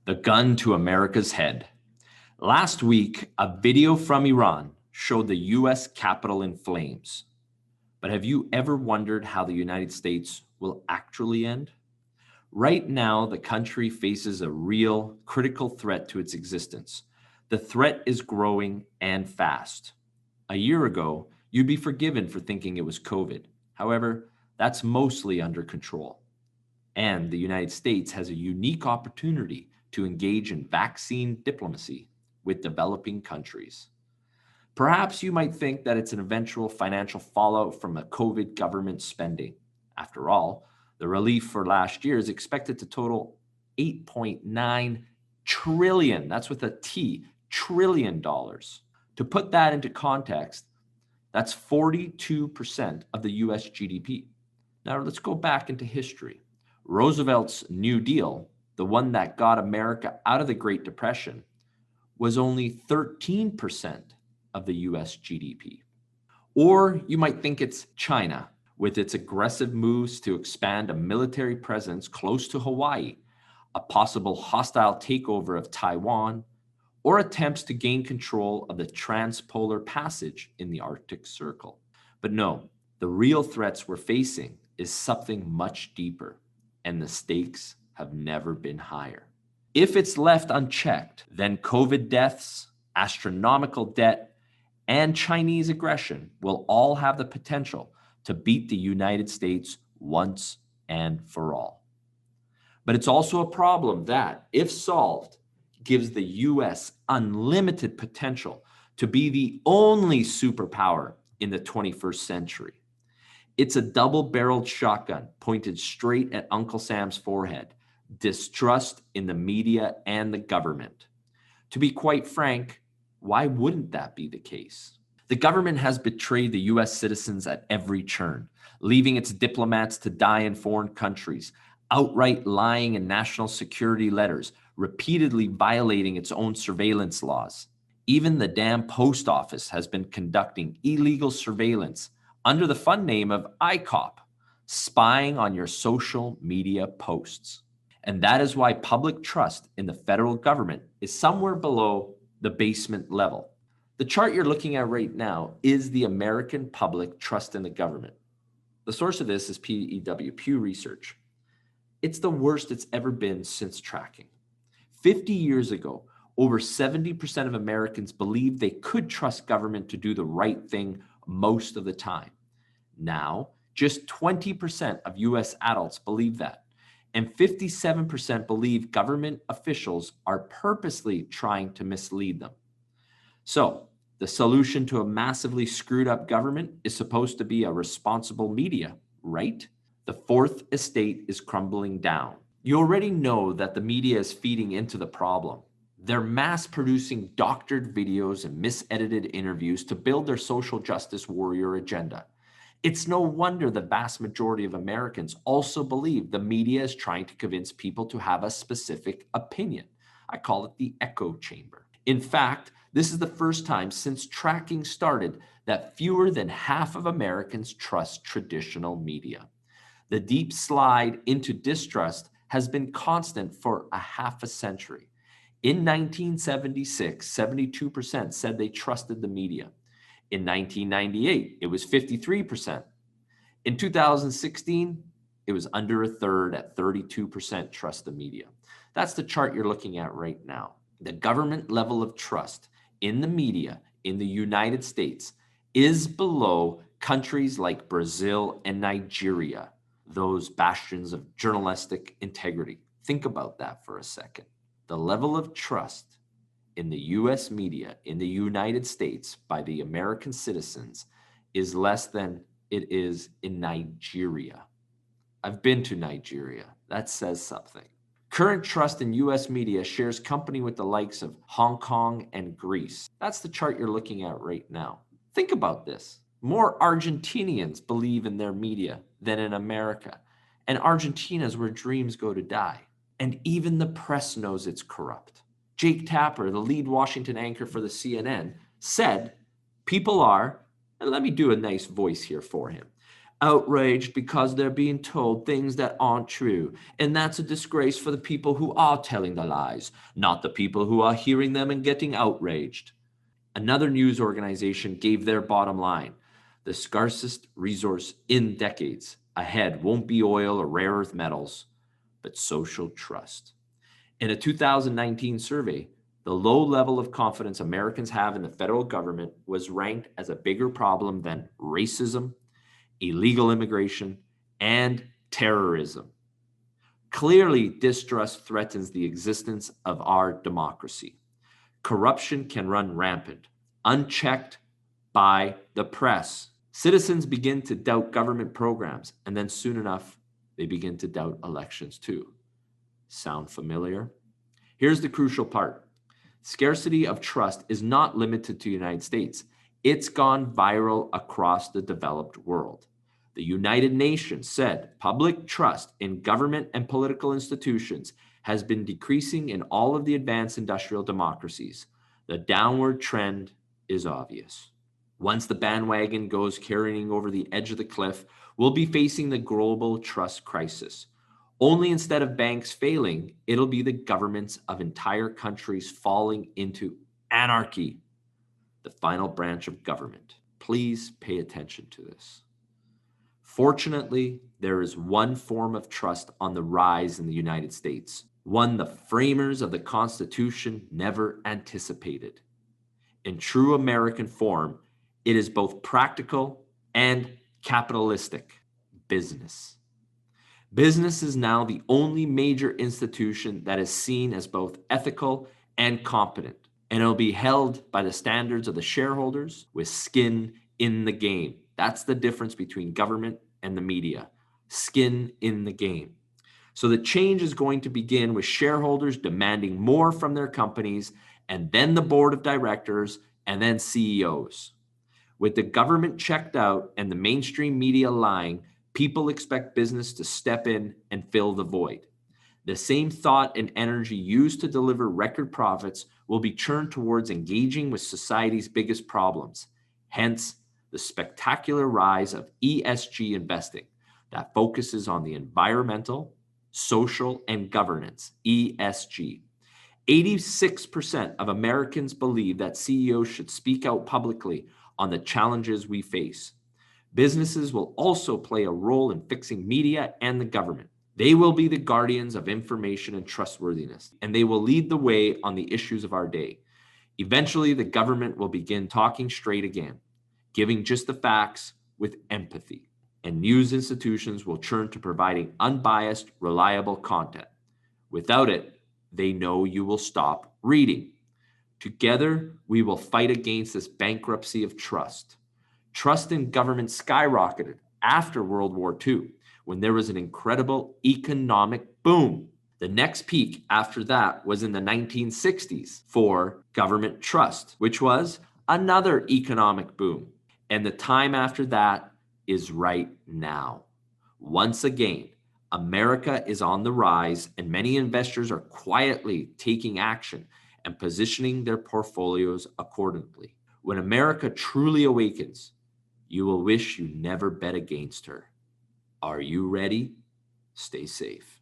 The gun to America's head. Last week, a video from Iran showed the US Capitol in flames. But have you ever wondered how the United States will actually end? Right now, the country faces a real critical threat to its existence. The threat is growing and fast. A year ago, you'd be forgiven for thinking it was COVID. However, that's mostly under control. And the United States has a unique opportunity to engage in vaccine diplomacy with developing countries. Perhaps you might think that it's an eventual financial fallout from the COVID government spending. After all, the relief for last year is expected to total 8.9 trillion. That's with a T, trillion dollars. To put that into context, that's 42% of the US GDP. Now let's go back into history. Roosevelt's New Deal, the one that got America out of the Great Depression, was only 13% of the US GDP. Or you might think it's China, with its aggressive moves to expand a military presence close to Hawaii, a possible hostile takeover of Taiwan, or attempts to gain control of the transpolar passage in the Arctic Circle. But no, the real threats we're facing is something much deeper, and the stakes have never been higher. If it's left unchecked, then COVID deaths, astronomical debt, and Chinese aggression will all have the potential to beat the United States once and for all. But it's also a problem that, if solved, gives the US unlimited potential to be the only superpower in the 21st century. It's a double-barreled shotgun pointed straight at Uncle Sam's forehead: distrust in the media and the government. To be quite frank, why wouldn't that be the case? The government has betrayed the US citizens at every turn, leaving its diplomats to die in foreign countries, outright lying in national security letters, repeatedly violating its own surveillance laws. Even the damn post office has been conducting illegal surveillance under the fun name of ICOP, spying on your social media posts. And that is why public trust in the federal government is somewhere below the basement level. The chart you're looking at right now is the American public trust in the government. The source of this is Pew Research. It's the worst it's ever been since tracking. 50 years ago, over 70% of Americans believed they could trust government to do the right thing most of the time. Now, just 20% of US adults believe that, and 57% believe government officials are purposely trying to mislead them. So, the solution to a massively screwed up government is supposed to be a responsible media, right? The fourth estate is crumbling down. You already know that the media is feeding into the problem. They're mass producing doctored videos and misedited interviews to build their social justice warrior agenda. It's no wonder the vast majority of Americans also believe the media is trying to convince people to have a specific opinion. I call it the echo chamber. In fact, this is the first time since tracking started that fewer than half of Americans trust traditional media. The deep slide into distrust has been constant for a half a century. In 1976, 72% said they trusted the media. In 1998, it was 53%. In 2016, it was under a third at 32% trust the media. That's the chart you're looking at right now. The government level of trust in the media in the United States is below countries like Brazil and Nigeria, those bastions of journalistic integrity. Think about that for a second. The level of trust in the US media in the United States by the American citizens is less than it is in Nigeria. I've been to Nigeria. That says something. Current trust in US media shares company with the likes of Hong Kong and Greece. That's the chart you're looking at right now. Think about this. More Argentinians believe in their media than in America. And Argentina is where dreams go to die. And even the press knows it's corrupt. Jake Tapper, the lead Washington anchor for the CNN, said, people are, and let me do a nice voice here for him, outraged because they're being told things that aren't true. And that's a disgrace for the people who are telling the lies, not the people who are hearing them and getting outraged. Another news organization gave their bottom line: the scarcest resource in decades ahead won't be oil or rare earth metals, but social trust. In a 2019 survey, the low level of confidence Americans have in the federal government was ranked as a bigger problem than racism, illegal immigration, and terrorism. Clearly, distrust threatens the existence of our democracy. Corruption can run rampant, unchecked by the press. Citizens begin to doubt government programs, and then soon enough, they begin to doubt elections too. Sound familiar? Here's the crucial part. Scarcity of trust is not limited to the United States. It's gone viral across the developed world. The United Nations said public trust in government and political institutions has been decreasing in all of the advanced industrial democracies. The downward trend is obvious. Once the bandwagon goes carrying over the edge of the cliff, we'll be facing the global trust crisis. Only instead of banks failing, it'll be the governments of entire countries falling into anarchy, the final branch of government. Please pay attention to this. Fortunately, there is one form of trust on the rise in the United States, one the framers of the Constitution never anticipated. In true American form, it is both practical and capitalistic: business. Business is now the only major institution that is seen as both ethical and competent, and it'll be held by the standards of the shareholders with skin in the game. That's the difference between government and the media. Skin in the game. So the change is going to begin with shareholders demanding more from their companies, and then the board of directors, and then CEOs. With the government checked out and the mainstream media lying, people expect business to step in and fill the void. The same thought and energy used to deliver record profits will be turned towards engaging with society's biggest problems. Hence, the spectacular rise of ESG investing that focuses on the environmental, social, and governance, ESG. 86% of Americans believe that CEOs should speak out publicly on the challenges we face. Businesses will also play a role in fixing media and the government. They will be the guardians of information and trustworthiness, and they will lead the way on the issues of our day. Eventually, the government will begin talking straight again, giving just the facts with empathy, and news institutions will turn to providing unbiased, reliable content. Without it, they know you will stop reading. Together, we will fight against this bankruptcy of trust. Trust in government skyrocketed after World War II, when there was an incredible economic boom. The next peak after that was in the 1960s for government trust, which was another economic boom. And the time after that is right now. Once again, America is on the rise, and many investors are quietly taking action and positioning their portfolios accordingly. When America truly awakens, you will wish you never bet against her. Are you ready? Stay safe.